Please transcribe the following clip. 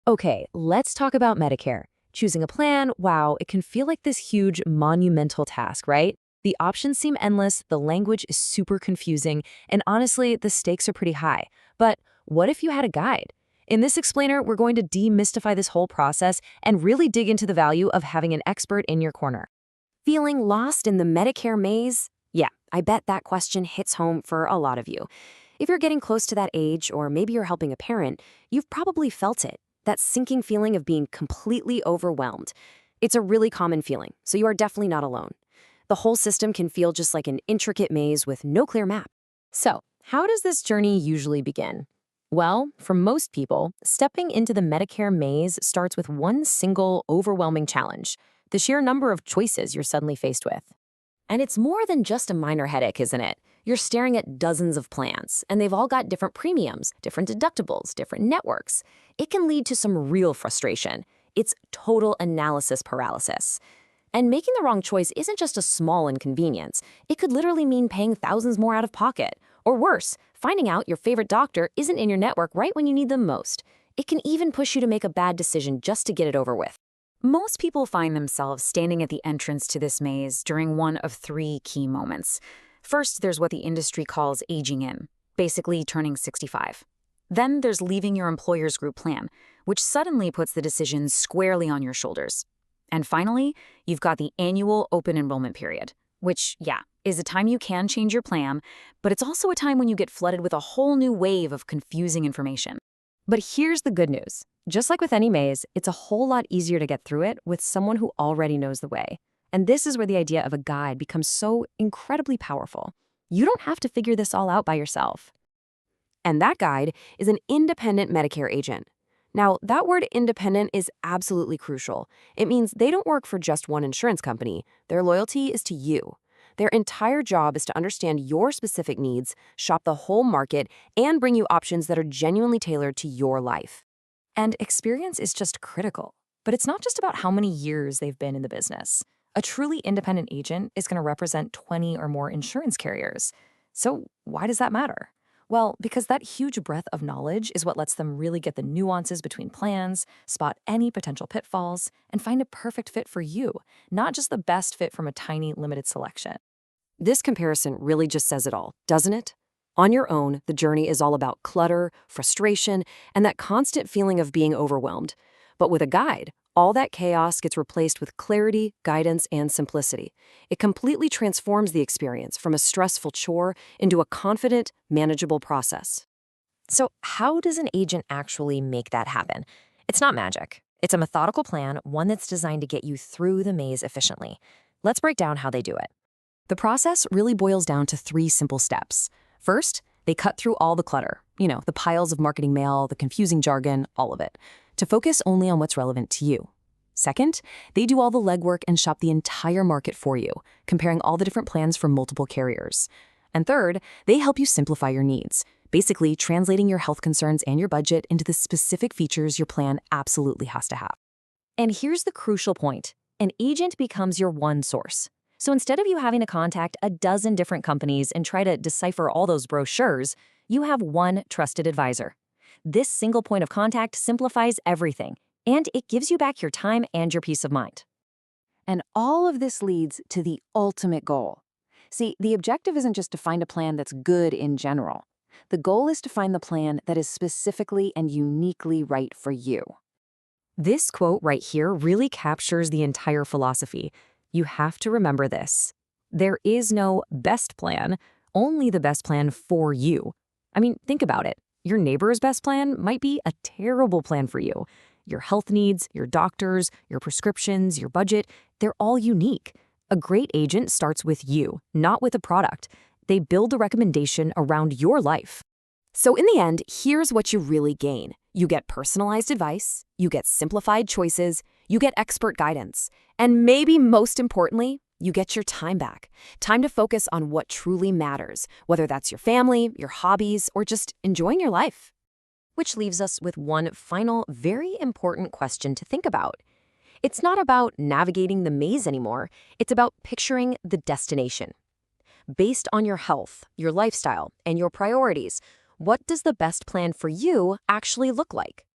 Okay, let's talk about Medicare. Choosing a plan, wow, it can feel like this huge, monumental task, right? The options seem endless, the language is super confusing, and honestly, the stakes are pretty high. But what if you had a guide? In this explainer, we're going to demystify this whole process and really dig into the value of having an expert in your corner. Feeling lost in the Medicare maze? Yeah, I bet that question hits home for a lot of you. If you're getting close to that age, or maybe you're helping a parent, you've probably felt it, that sinking feeling of being completely overwhelmed. It's a really common feeling, so you are definitely not alone. The whole system can feel just like an intricate maze with no clear map. So, how does this journey usually begin? Well, for most people, stepping into the Medicare maze starts with one single, overwhelming challenge: the sheer number of choices you're suddenly faced with. And it's more than just a minor headache, isn't it? You're staring at dozens of plans, and they've all got different premiums, different deductibles, different networks. It can lead to some real frustration. It's total analysis paralysis. And making the wrong choice isn't just a small inconvenience. It could literally mean paying thousands more out of pocket. Or worse, finding out your favorite doctor isn't in your network right when you need them most. It can even push you to make a bad decision just to get it over with. Most people find themselves standing at the entrance to this maze during one of three key moments. First, there's what the industry calls aging in, basically turning 65. Then there's leaving your employer's group plan, which suddenly puts the decision squarely on your shoulders. And finally, you've got the annual open enrollment period, which, yeah, is a time you can change your plan, but it's also a time when you get flooded with a whole new wave of confusing information. But here's the good news. Just like with any maze, it's a whole lot easier to get through it with someone who already knows the way. And this is where the idea of a guide becomes so incredibly powerful. You don't have to figure this all out by yourself. And that guide is an independent Medicare agent. Now, that word independent is absolutely crucial. It means they don't work for just one insurance company. Their loyalty is to you. Their entire job is to understand your specific needs, shop the whole market, and bring you options that are genuinely tailored to your life. And experience is just critical. But it's not just about how many years they've been in the business. A truly independent agent is going to represent 20 or more insurance carriers. So why does that matter? Well, because that huge breadth of knowledge is what lets them really get the nuances between plans, spot any potential pitfalls, and find a perfect fit for you, not just the best fit from a tiny, limited selection. This comparison really just says it all, doesn't it? On your own, the journey is all about clutter, frustration, and that constant feeling of being overwhelmed. But with a guide, all that chaos gets replaced with clarity, guidance, and simplicity. It completely transforms the experience from a stressful chore into a confident, manageable process. So how does an agent actually make that happen? It's not magic. It's a methodical plan, one that's designed to get you through the maze efficiently. Let's break down how they do it. The process really boils down to three simple steps. First, they cut through all the clutter, the piles of marketing mail, the confusing jargon, all of it, to focus only on what's relevant to you. Second, they do all the legwork and shop the entire market for you, comparing all the different plans from multiple carriers. And third, they help you simplify your needs, basically translating your health concerns and your budget into the specific features your plan absolutely has to have. And here's the crucial point. An agent becomes your one source. So instead of you having to contact a dozen different companies and try to decipher all those brochures, you have one trusted advisor. This single point of contact simplifies everything, and it gives you back your time and your peace of mind. And all of this leads to the ultimate goal. See, the objective isn't just to find a plan that's good in general. The goal is to find the plan that is specifically and uniquely right for you. This quote right here really captures the entire philosophy. You have to remember this. There is no best plan, only the best plan for you. I mean, think about it. Your neighbor's best plan might be a terrible plan for you. Your health needs, your doctors, your prescriptions, your budget, they're all unique. A great agent starts with you, not with a product. They build a recommendation around your life. So in the end, here's what you really gain. You get personalized advice, you get simplified choices, you get expert guidance, and maybe most importantly, you get your time back. Time to focus on what truly matters, whether that's your family, your hobbies, or just enjoying your life. Which leaves us with one final, very important question to think about. It's not about navigating the maze anymore. It's about picturing the destination. Based on your health, your lifestyle, and your priorities, what does the best plan for you actually look like?